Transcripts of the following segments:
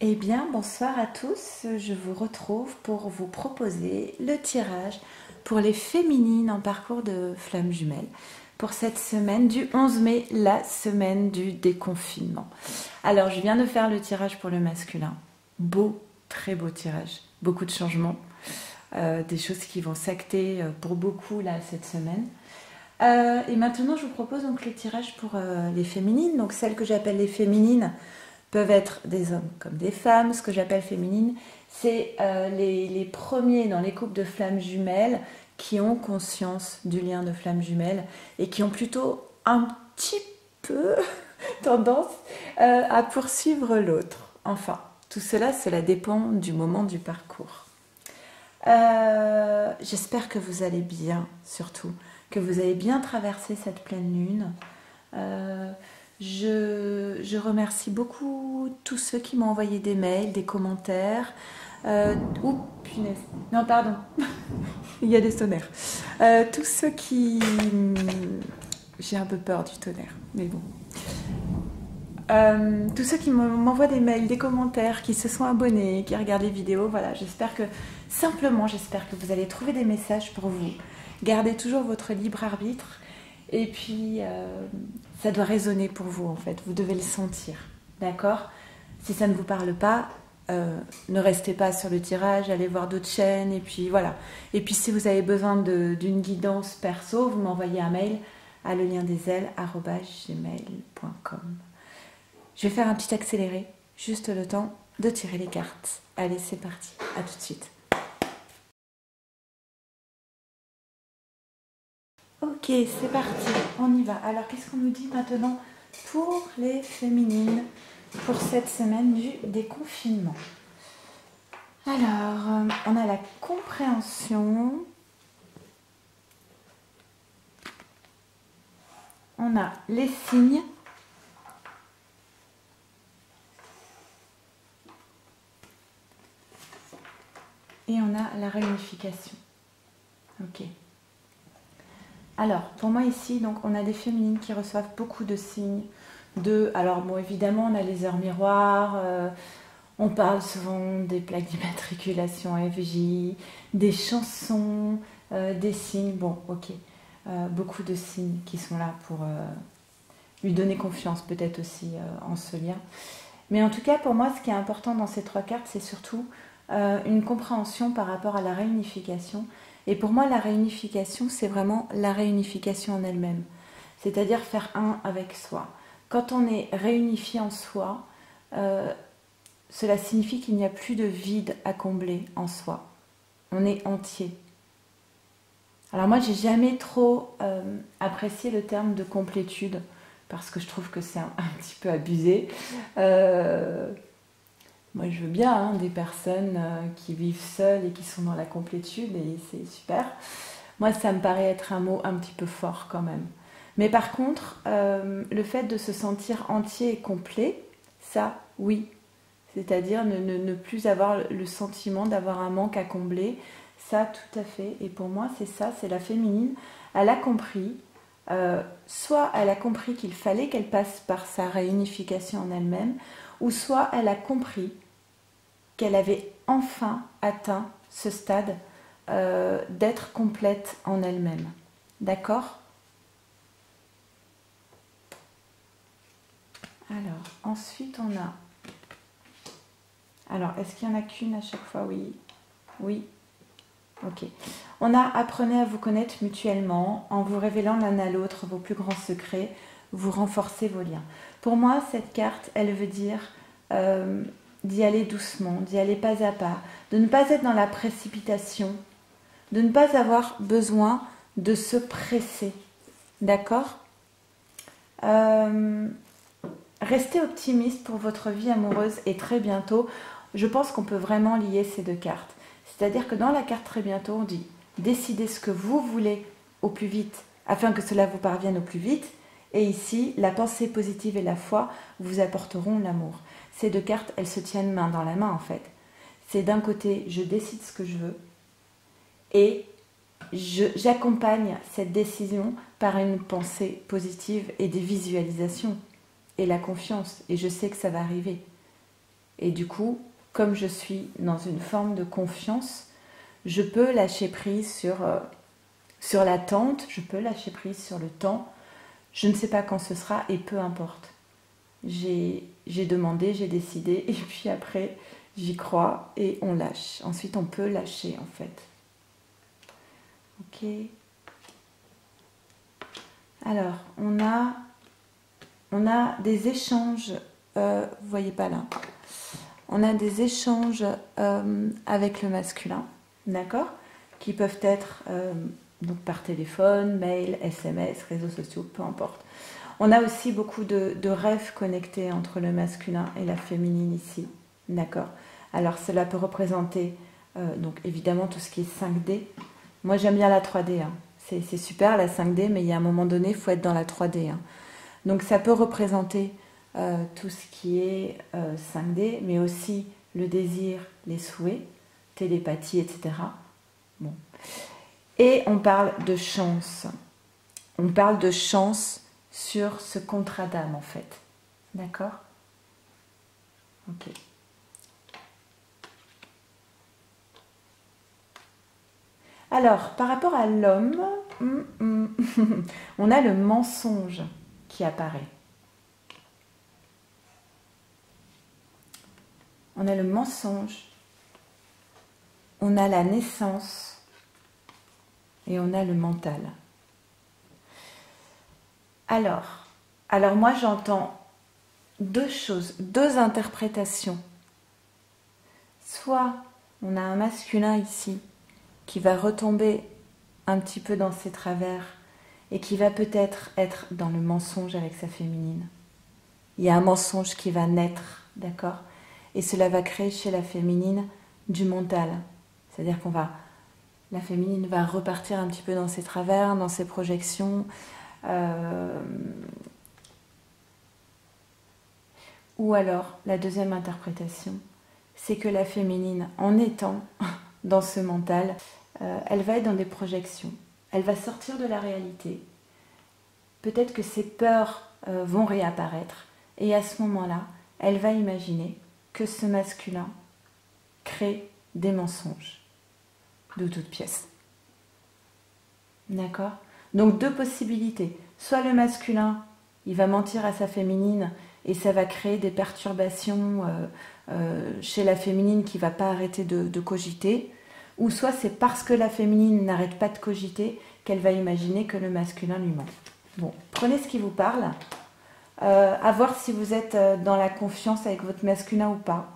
Eh bien, bonsoir à tous. Je vous retrouve pour vous proposer le tirage pour les féminines en parcours de flammes jumelles pour cette semaine du 11 mai, la semaine du déconfinement. Alors, je viens de faire le tirage pour le masculin. Beau, très beau tirage. Beaucoup de changements. Des choses qui vont s'acter pour beaucoup là cette semaine. Et maintenant, je vous propose donc le tirage pour les féminines. Donc, celles que j'appelle les féminines peuvent être des hommes comme des femmes. Ce que j'appelle féminine, c'est les premiers dans les couples de flammes jumelles qui ont conscience du lien de flammes jumelles et qui ont plutôt un petit peu tendance à poursuivre l'autre. Enfin, tout cela, cela dépend du moment du parcours. J'espère que vous allez bien, surtout, que vous avez bien traversé cette pleine lune. Je remercie beaucoup tous ceux qui m'ont envoyé des mails, des commentaires. Oh, punaise. Non, pardon. Il y a des tonnerres. Tous ceux qui... J'ai un peu peur du tonnerre, mais bon. Tous ceux qui m'envoient des mails, des commentaires, qui se sont abonnés, qui regardent les vidéos, voilà, j'espère que vous allez trouver des messages pour vous. Gardez toujours votre libre arbitre et puis ça doit résonner pour vous en fait, vous devez le sentir, d'accord? Si ça ne vous parle pas, ne restez pas sur le tirage, allez voir d'autres chaînes et puis voilà. Et puis si vous avez besoin d'une guidance perso, vous m'envoyez un mail à leliendesailes@gmail.com. Je vais faire un petit accéléré, juste le temps de tirer les cartes. Allez, c'est parti, à tout de suite. Ok, c'est parti, on y va. Alors, qu'est-ce qu'on nous dit maintenant pour les féminines pour cette semaine du déconfinement? Alors, on a la compréhension, on a les signes, et on a la réunification. Ok. Alors, pour moi ici, donc, on a des féminines qui reçoivent beaucoup de signes. Alors, bon, évidemment, on a les heures miroirs, on parle souvent des plaques d'immatriculation FJ, des chansons, des signes. Bon, ok. Beaucoup de signes qui sont là pour lui donner confiance, peut-être aussi en ce lien. Mais en tout cas, pour moi, ce qui est important dans ces trois cartes, c'est surtout une compréhension par rapport à la réunification. Et pour moi, la réunification, c'est vraiment la réunification en elle-même. C'est-à-dire faire un avec soi. Quand on est réunifié en soi, cela signifie qu'il n'y a plus de vide à combler en soi. On est entier. Alors moi, j'ai jamais trop apprécié le terme de complétude parce que je trouve que c'est un petit peu abusé. Moi, je veux bien des personnes qui vivent seules et qui sont dans la complétude, et c'est super. Moi, ça me paraît être un mot un petit peu fort quand même. Mais par contre, le fait de se sentir entier et complet, ça, oui. C'est-à-dire ne plus avoir le sentiment d'avoir un manque à combler, ça, tout à fait. Et pour moi, c'est ça, c'est la féminine. Elle a compris, soit elle a compris qu'il fallait qu'elle passe par sa réunification en elle-même, ou soit elle a compris qu'elle avait enfin atteint ce stade d'être complète en elle-même. D'accord? Alors, ensuite on a... Alors, est-ce qu'il y en a qu'une à chaque fois? Oui. Oui. Ok. On a apprenez à vous connaître mutuellement en vous révélant l'un à l'autre vos plus grands secrets, vous renforcez vos liens. Pour moi, cette carte, elle veut dire d'y aller doucement, d'y aller pas à pas, de ne pas être dans la précipitation, de ne pas avoir besoin de se presser. D'accord? Restez optimiste pour votre vie amoureuse et très bientôt, je pense qu'on peut vraiment lier ces deux cartes. C'est-à-dire que dans la carte très bientôt, on dit décidez ce que vous voulez au plus vite afin que cela vous parvienne au plus vite. Et ici, la pensée positive et la foi vous apporteront l'amour. Ces deux cartes, elles se tiennent main dans la main en fait. C'est d'un côté, je décide ce que je veux et j'accompagne cette décision par une pensée positive et des visualisations et la confiance. Et je sais que ça va arriver. Et du coup, comme je suis dans une forme de confiance, je peux lâcher prise sur l'attente, je peux lâcher prise sur le temps. Je ne sais pas quand ce sera et peu importe. J'ai demandé, j'ai décidé et puis après, j'y crois et on lâche. Ensuite, on peut lâcher en fait. Ok. Alors, on a des échanges, vous voyez pas là, on a des échanges avec le masculin, d'accord, qui peuvent être donc par téléphone, mail, SMS, réseaux sociaux, peu importe. On a aussi beaucoup de rêves connectés entre le masculin et la féminine ici, d'accord. Alors cela peut représenter donc évidemment tout ce qui est 5D. Moi j'aime bien la 3D, hein. C'est super la 5D, mais il y a un moment donné, il faut être dans la 3D. Hein. Donc ça peut représenter tout ce qui est 5D, mais aussi le désir, les souhaits, télépathie, etc. Bon. Et on parle de chance. On parle de chance sur ce contrat d'âme en fait. D'accord? Ok. Alors, par rapport à l'homme, on a le mensonge qui apparaît. On a le mensonge, on a la naissance et on a le mental. Alors moi j'entends deux choses, deux interprétations. Soit on a un masculin ici qui va retomber un petit peu dans ses travers et qui va peut-être être dans le mensonge avec sa féminine. Il y a un mensonge qui va naître, d'accord ? Et cela va créer chez la féminine du mental. C'est-à-dire la féminine va repartir un petit peu dans ses travers, dans ses projections. Ou alors, la deuxième interprétation, c'est que la féminine, en étant dans ce mental, elle va être dans des projections. Elle va sortir de la réalité. Peut-être que ses peurs vont réapparaître. Et à ce moment-là, elle va imaginer que ce masculin crée des mensonges de toutes pièces. D'accord ? Donc deux possibilités. Soit le masculin, il va mentir à sa féminine et ça va créer des perturbations chez la féminine qui ne va pas arrêter de cogiter. Ou soit c'est parce que la féminine n'arrête pas de cogiter qu'elle va imaginer que le masculin lui ment. Bon, prenez ce qui vous parle. À voir si vous êtes dans la confiance avec votre masculin ou pas.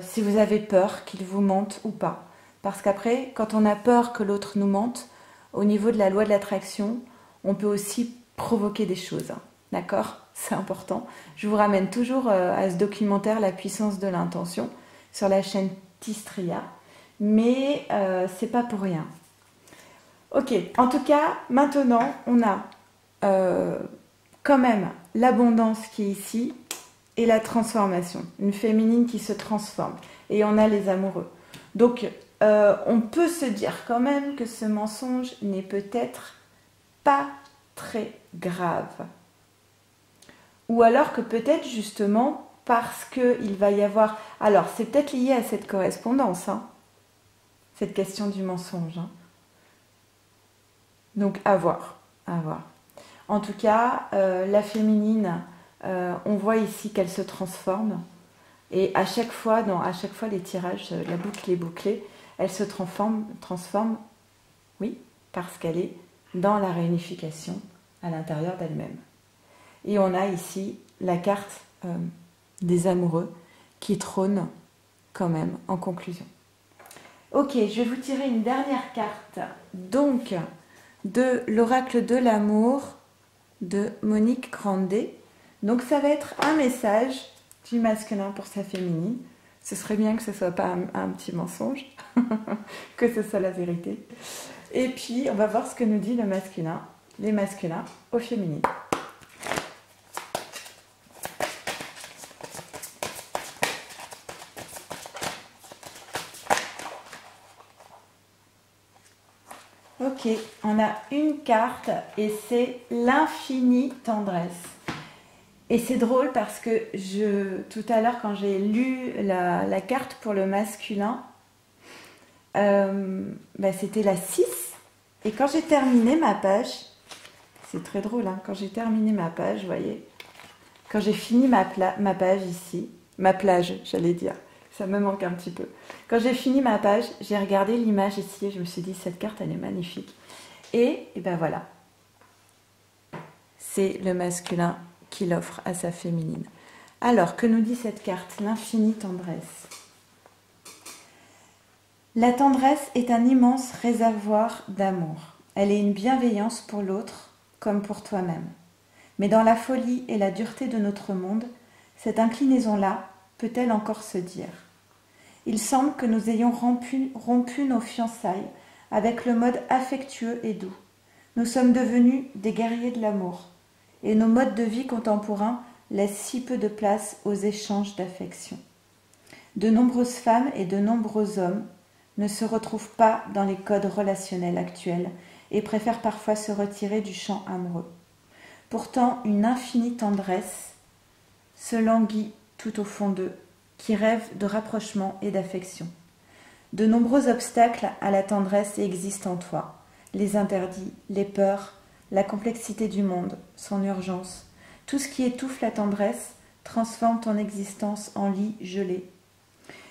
Si vous avez peur qu'il vous mente ou pas. Parce qu'après, quand on a peur que l'autre nous mente, au niveau de la loi de l'attraction, on peut aussi provoquer des choses. D'accord ? C'est important. Je vous ramène toujours à ce documentaire La puissance de l'intention sur la chaîne Tistria. Mais c'est pas pour rien. Ok, en tout cas, maintenant, on a quand même l'abondance qui est ici et la transformation. Une féminine qui se transforme. Et on a les amoureux. Donc, on peut se dire quand même que ce mensonge n'est peut-être pas très grave. Ou alors que peut-être justement parce qu'il va y avoir... Alors, c'est peut-être lié à cette correspondance, hein, cette question du mensonge. Hein. Donc, à voir, à voir. En tout cas, la féminine, on voit ici qu'elle se transforme. Et à chaque fois les tirages, la boucle est bouclée, elle se transforme, oui, parce qu'elle est dans la réunification à l'intérieur d'elle-même. Et on a ici la carte des amoureux qui trône quand même en conclusion. Ok, je vais vous tirer une dernière carte, donc de l'oracle de l'amour de Monique Grandet. Donc ça va être un message du masculin pour sa féminine. Ce serait bien que ce ne soit pas un petit mensonge, que ce soit la vérité. Et puis, on va voir ce que nous dit le masculin, les masculins aux féminines. Ok, on a une carte et c'est l'infinie tendresse. Et c'est drôle parce que tout à l'heure, quand j'ai lu la carte pour le masculin, c'était la 6. Et quand j'ai terminé ma page, c'est très drôle, hein, quand j'ai terminé ma page, vous voyez, quand j'ai fini ma page ici, ma plage, j'allais dire, ça me manque un petit peu. Quand j'ai fini ma page, j'ai regardé l'image ici et je me suis dit, cette carte, elle est magnifique. Et ben voilà, c'est le masculin qui l'offre à sa féminine. Alors, que nous dit cette carte? L'infinie tendresse. La tendresse est un immense réservoir d'amour. Elle est une bienveillance pour l'autre comme pour toi-même. Mais dans la folie et la dureté de notre monde, cette inclinaison-là peut-elle encore se dire? Il semble que nous ayons rompu nos fiançailles avec le mode affectueux et doux. Nous sommes devenus des guerriers de l'amour, et nos modes de vie contemporains laissent si peu de place aux échanges d'affection. De nombreuses femmes et de nombreux hommes ne se retrouvent pas dans les codes relationnels actuels et préfèrent parfois se retirer du champ amoureux. Pourtant, une infinie tendresse se languit tout au fond d'eux, qui rêvent de rapprochement et d'affection. De nombreux obstacles à la tendresse existent en toi. Les interdits, les peurs, la complexité du monde, son urgence. Tout ce qui étouffe la tendresse transforme ton existence en lit gelé.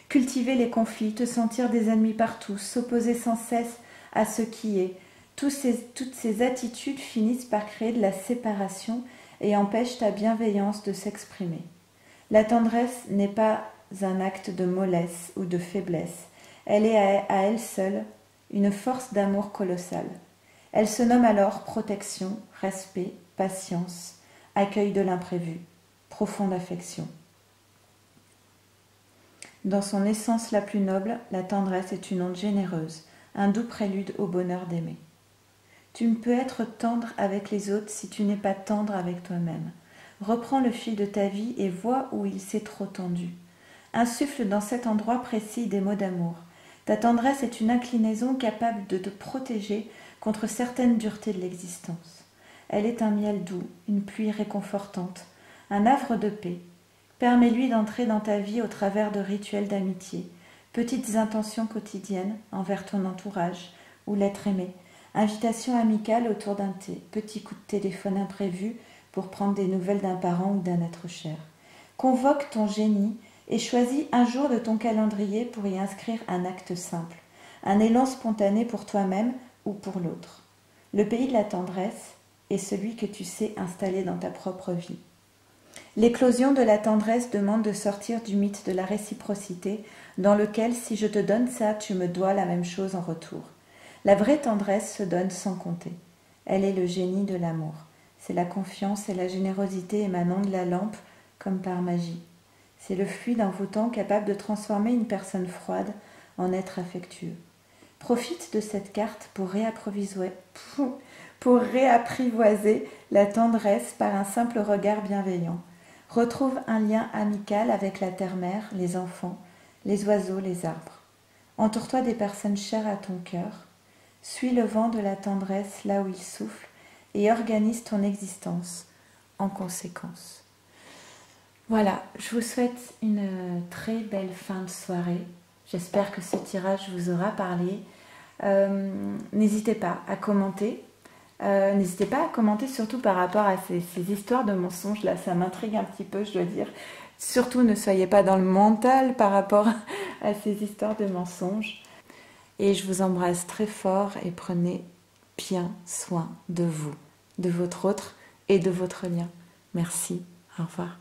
Cultiver les conflits, te sentir des ennemis partout, s'opposer sans cesse à ce qui est, toutes ces attitudes finissent par créer de la séparation et empêchent ta bienveillance de s'exprimer. La tendresse n'est pas un acte de mollesse ou de faiblesse. Elle est à elle seule une force d'amour colossale. Elle se nomme alors protection, respect, patience, accueil de l'imprévu, profonde affection. Dans son essence la plus noble, la tendresse est une onde généreuse, un doux prélude au bonheur d'aimer. Tu ne peux être tendre avec les autres si tu n'es pas tendre avec toi-même. Reprends le fil de ta vie et vois où il s'est trop tendu. Insuffle dans cet endroit précis des mots d'amour. Ta tendresse est une inclinaison capable de te protéger contre certaines duretés de l'existence. Elle est un miel doux, une pluie réconfortante, un havre de paix. Permets-lui d'entrer dans ta vie au travers de rituels d'amitié, petites intentions quotidiennes envers ton entourage ou l'être aimé, invitation amicale autour d'un thé, petit coup de téléphone imprévu pour prendre des nouvelles d'un parent ou d'un être cher. Convoque ton génie et choisis un jour de ton calendrier pour y inscrire un acte simple, un élan spontané pour toi-même ou pour l'autre. Le pays de la tendresse est celui que tu sais installer dans ta propre vie. L'éclosion de la tendresse demande de sortir du mythe de la réciprocité dans lequel si je te donne ça, tu me dois la même chose en retour. La vraie tendresse se donne sans compter. Elle est le génie de l'amour. C'est la confiance et la générosité émanant de la lampe comme par magie. C'est le fluide envoûtant capable de transformer une personne froide en être affectueux. Profite de cette carte pour réapprivoiser la tendresse par un simple regard bienveillant. Retrouve un lien amical avec la terre-mère, les enfants, les oiseaux, les arbres. Entoure-toi des personnes chères à ton cœur. Suis le vent de la tendresse là où il souffle et organise ton existence en conséquence. Voilà, je vous souhaite une très belle fin de soirée. J'espère que ce tirage vous aura parlé. N'hésitez pas à commenter. N'hésitez pas à commenter surtout par rapport à ces histoires de mensonges. Là, ça m'intrigue un petit peu, je dois dire. Surtout, ne soyez pas dans le mental par rapport à ces histoires de mensonges. Et je vous embrasse très fort et prenez bien soin de vous, de votre autre et de votre lien. Merci. Au revoir.